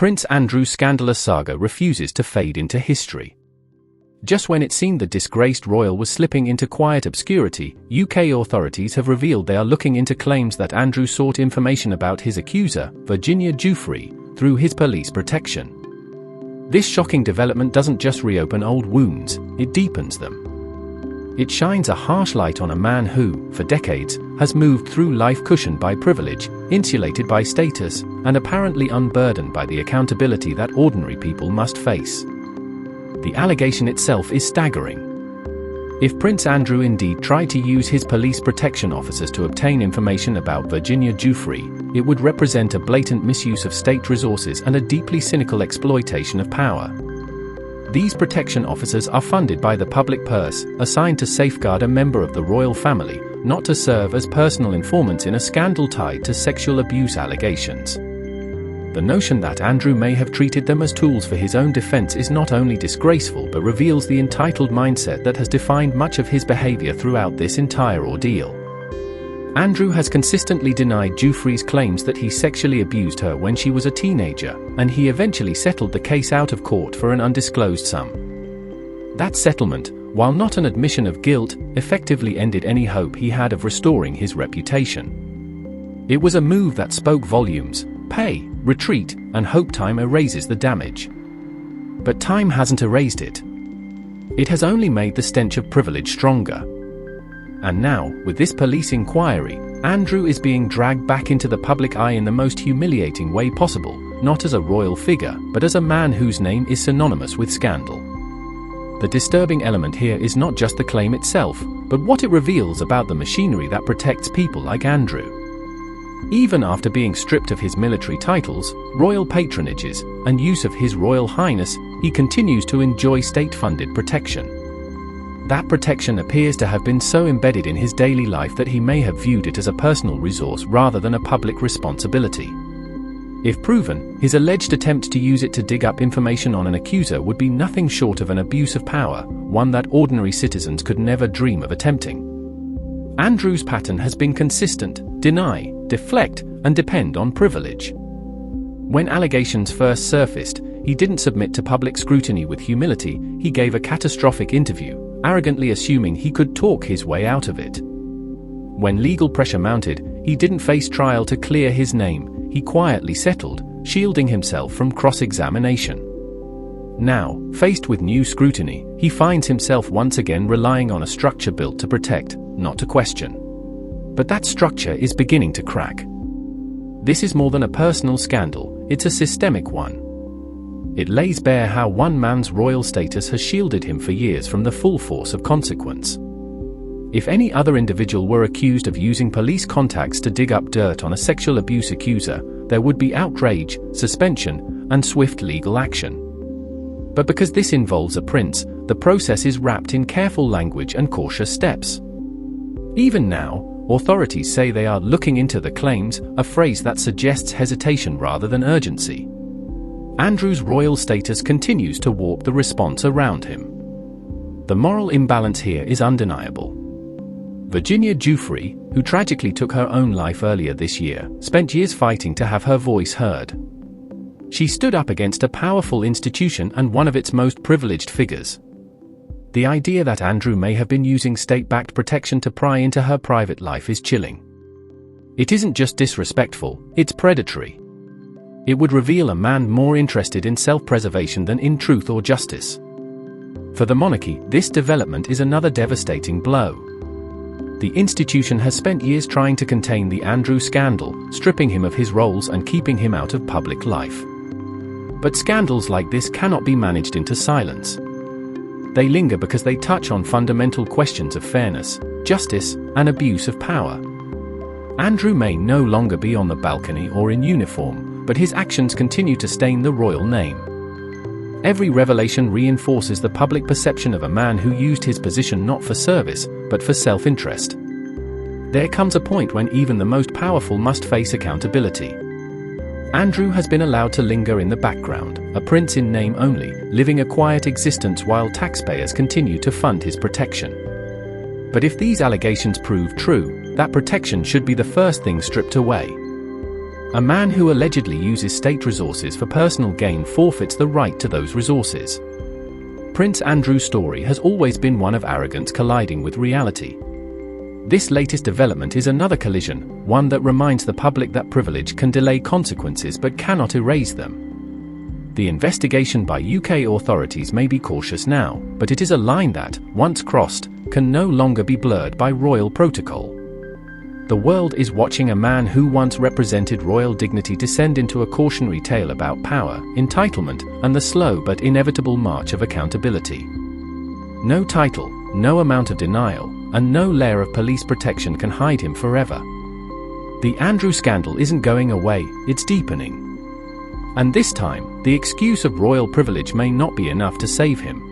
Prince Andrew's scandalous saga refuses to fade into history. Just when it seemed the disgraced royal was slipping into quiet obscurity, UK authorities have revealed they are looking into claims that Andrew sought information about his accuser, Virginia Giuffre, through his police protection. This shocking development doesn't just reopen old wounds, it deepens them. It shines a harsh light on a man who, for decades, has moved through life cushioned by privilege, insulated by status, and apparently unburdened by the accountability that ordinary people must face. The allegation itself is staggering. If Prince Andrew indeed tried to use his police protection officers to obtain information about Virginia Giuffre, it would represent a blatant misuse of state resources and a deeply cynical exploitation of power. These protection officers are funded by the public purse, assigned to safeguard a member of the royal family, not to serve as personal informants in a scandal tied to sexual abuse allegations. The notion that Andrew may have treated them as tools for his own defense is not only disgraceful but reveals the entitled mindset that has defined much of his behavior throughout this entire ordeal. Andrew has consistently denied Giuffre's claims that he sexually abused her when she was a teenager, and he eventually settled the case out of court for an undisclosed sum. That settlement, while not an admission of guilt, effectively ended any hope he had of restoring his reputation. It was a move that spoke volumes: pay, retreat, and hope time erases the damage. But time hasn't erased it. It has only made the stench of privilege stronger. And now, with this police inquiry, Andrew is being dragged back into the public eye in the most humiliating way possible, not as a royal figure, but as a man whose name is synonymous with scandal. The disturbing element here is not just the claim itself, but what it reveals about the machinery that protects people like Andrew. Even after being stripped of his military titles, royal patronages, and use of His Royal Highness, he continues to enjoy state-funded protection. That protection appears to have been so embedded in his daily life that he may have viewed it as a personal resource rather than a public responsibility. If proven, his alleged attempt to use it to dig up information on an accuser would be nothing short of an abuse of power, one that ordinary citizens could never dream of attempting. Andrew's pattern has been consistent: deny, deflect, and depend on privilege. When allegations first surfaced, he didn't submit to public scrutiny with humility. He gave a catastrophic interview, arrogantly assuming he could talk his way out of it. When legal pressure mounted, he didn't face trial to clear his name. He quietly settled, shielding himself from cross-examination. Now, faced with new scrutiny, he finds himself once again relying on a structure built to protect, not to question. But that structure is beginning to crack. This is more than a personal scandal, it's a systemic one. It lays bare how one man's royal status has shielded him for years from the full force of consequence. If any other individual were accused of using police contacts to dig up dirt on a sexual abuse accuser, there would be outrage, suspension, and swift legal action. But because this involves a prince, the process is wrapped in careful language and cautious steps. Even now, authorities say they are looking into the claims, a phrase that suggests hesitation rather than urgency. Andrew's royal status continues to warp the response around him. The moral imbalance here is undeniable. Virginia Giuffre, who tragically took her own life earlier this year, spent years fighting to have her voice heard. She stood up against a powerful institution and one of its most privileged figures. The idea that Andrew may have been using state-backed protection to pry into her private life is chilling. It isn't just disrespectful, it's predatory. It would reveal a man more interested in self-preservation than in truth or justice. For the monarchy, this development is another devastating blow. The institution has spent years trying to contain the Andrew scandal, stripping him of his roles and keeping him out of public life. But scandals like this cannot be managed into silence. They linger because they touch on fundamental questions of fairness, justice, and abuse of power. Andrew may no longer be on the balcony or in uniform, but his actions continue to stain the royal name. Every revelation reinforces the public perception of a man who used his position not for service, but for self-interest. There comes a point when even the most powerful must face accountability. Andrew has been allowed to linger in the background, a prince in name only, living a quiet existence while taxpayers continue to fund his protection. But if these allegations prove true, that protection should be the first thing stripped away. A man who allegedly uses state resources for personal gain forfeits the right to those resources. Prince Andrew's story has always been one of arrogance colliding with reality. This latest development is another collision, one that reminds the public that privilege can delay consequences but cannot erase them. The investigation by UK authorities may be cautious now, but it is a line that, once crossed, can no longer be blurred by royal protocol. The world is watching a man who once represented royal dignity descend into a cautionary tale about power, entitlement, and the slow but inevitable march of accountability. No title, no amount of denial, and no layer of police protection can hide him forever. The Andrew scandal isn't going away, it's deepening. And this time, the excuse of royal privilege may not be enough to save him.